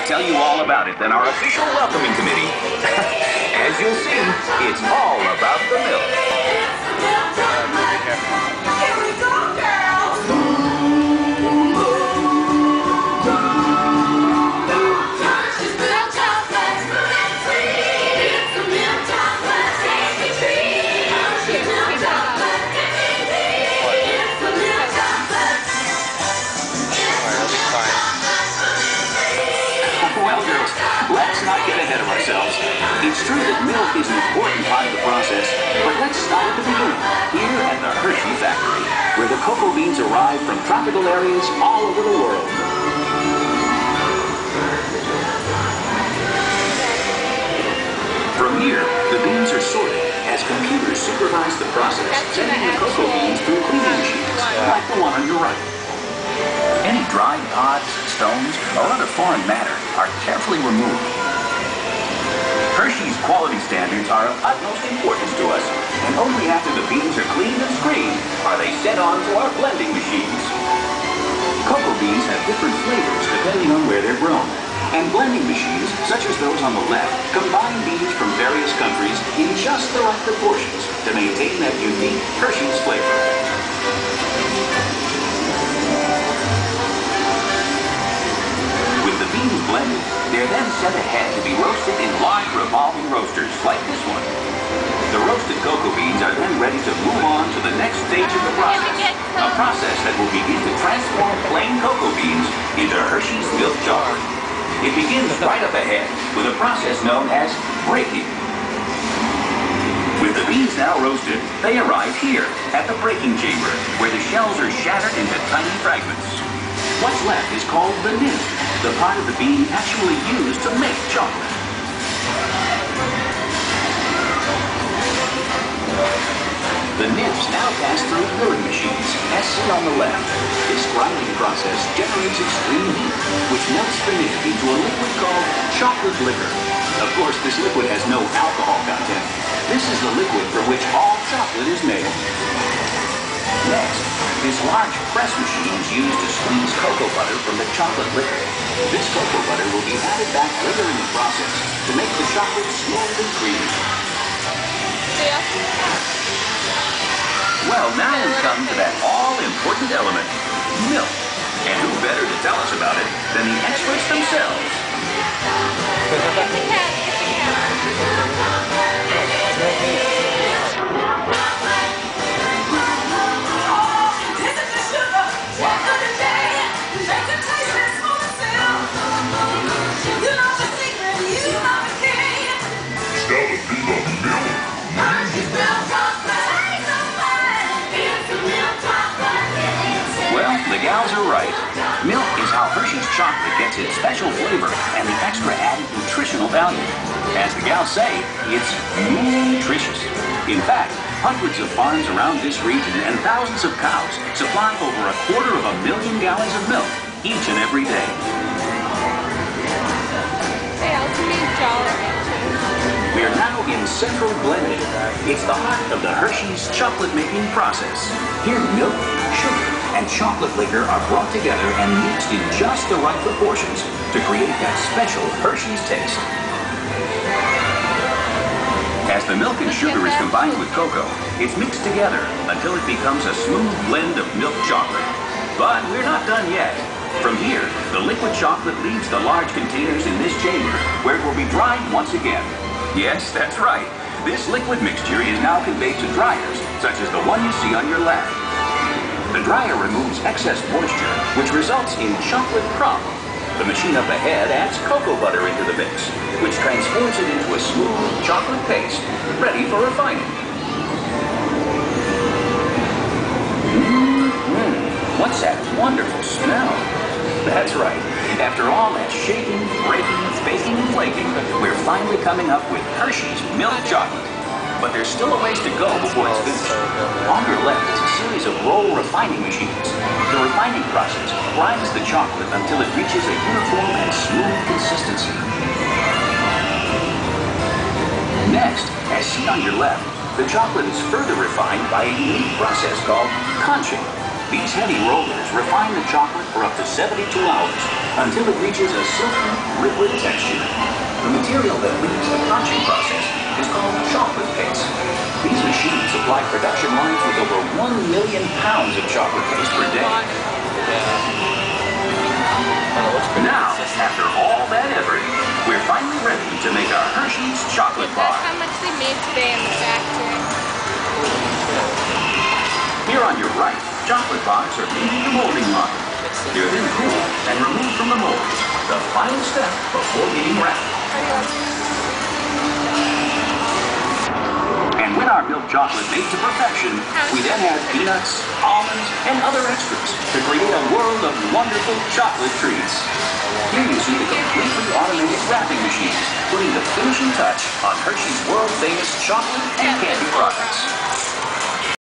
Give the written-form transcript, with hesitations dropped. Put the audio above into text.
tell you all about it than our official welcoming committee. As you'll see, it's all about the milk. Here we go, girls! Hershey's milk chocolate, it's the milk chocolate, tasty treat. Hershey's milk chocolate, it's the milk chocolate. Well, girls, let's not get ahead of ourselves. It's true that milk is an important part of the process, but let's start at the beginning, here at the Hershey factory, where the cocoa beans arrive from tropical areas all over the world. From here, the beans are sorted as computers supervise the process, sending the cocoa beans through cleaning machines, like the one on your right. Any dried pods, stones, or other foreign matter are carefully removed. Hershey's quality standards are of utmost importance to us, and only after the beans are cleaned and screened are they sent on to our blending machines. Cocoa beans have different flavors depending on where they're grown, and blending machines, such as those on the left, combine beans from various countries in just the right proportions to maintain that unique Hershey's flavor. With the beans blended, they're then sent ahead to be roasted in large revolving roasters like this one. The roasted cocoa beans are then ready to move on to the next stage of the process, a process that will begin to transform plain cocoa beans into Hershey's milk chocolate. It begins right up ahead with a process known as breaking. With the beans now roasted, they arrive here at the breaking chamber, where the shells are shattered into tiny fragments. What's left is called the nib, the part of the bean actually used to make chocolate. The nibs now pass through milling machines, as seen on the left. This grinding process generates extreme heat, which melts the nib into a liquid called chocolate liquor. Of course, this liquid has no alcohol content. This is the liquid from which all chocolate is made. Next, this large press machine is used to squeeze cocoa butter from the chocolate liquor. This cocoa butter will be added back later in the process to make the chocolate smooth and creamy. Well, now we come to that all-important element, milk. And who better to tell us about it than the experts themselves? Well, the gals are right. Milk is how Hershey's chocolate gets its special flavor and the extra added nutritional value. As the gals say, it's nutritious. In fact, hundreds of farms around this region and thousands of cows supply over 250,000 gallons of milk each and every day. We are now in central blending. It's the heart of the Hershey's chocolate making process. Here, milk, sugar, and chocolate liquor are brought together and mixed in just the right proportions to create that special Hershey's taste. As the milk and sugar is combined with cocoa, it's mixed together until it becomes a smooth blend of milk chocolate. But we're not done yet. From here, the liquid chocolate leaves the large containers in this chamber, where it will be dried once again. Yes, that's right. This liquid mixture is now conveyed to dryers, such as the one you see on your left. The dryer removes excess moisture, which results in chocolate crumb. The machine up ahead adds cocoa butter into the mix, which transforms it into a smooth chocolate paste, ready for refining. What's that wonderful smell? That's right. After all that shaking, breaking, baking, and flaking, we're finally coming up with Hershey's milk chocolate. But there's still a ways to go before it's finished. On your left is a series of roll refining machines. The refining process grinds the chocolate until it reaches a uniform and smooth consistency. Next, as seen on your left, the chocolate is further refined by a unique process called conching. These heavy rollers refine the chocolate for up to 72 hours, until it reaches a silky, liquid texture. The material that leads the conching process is called chocolate paste. These machines supply production lines with over 1 million pounds of chocolate paste per day. Now, after all that effort, we're finally ready to make our Hershey's chocolate bar. That's how much they made today in the factory. Here on your right, chocolate bars are leaving the molding line. They're then cooled and removed from the mold, the final step before being wrapped. And with our milk chocolate made to perfection, we then add peanuts, almonds, and other extras to create a world of wonderful chocolate treats. Here you see the completely automated wrapping machines, putting the finishing touch on Hershey's world-famous chocolate and candy products.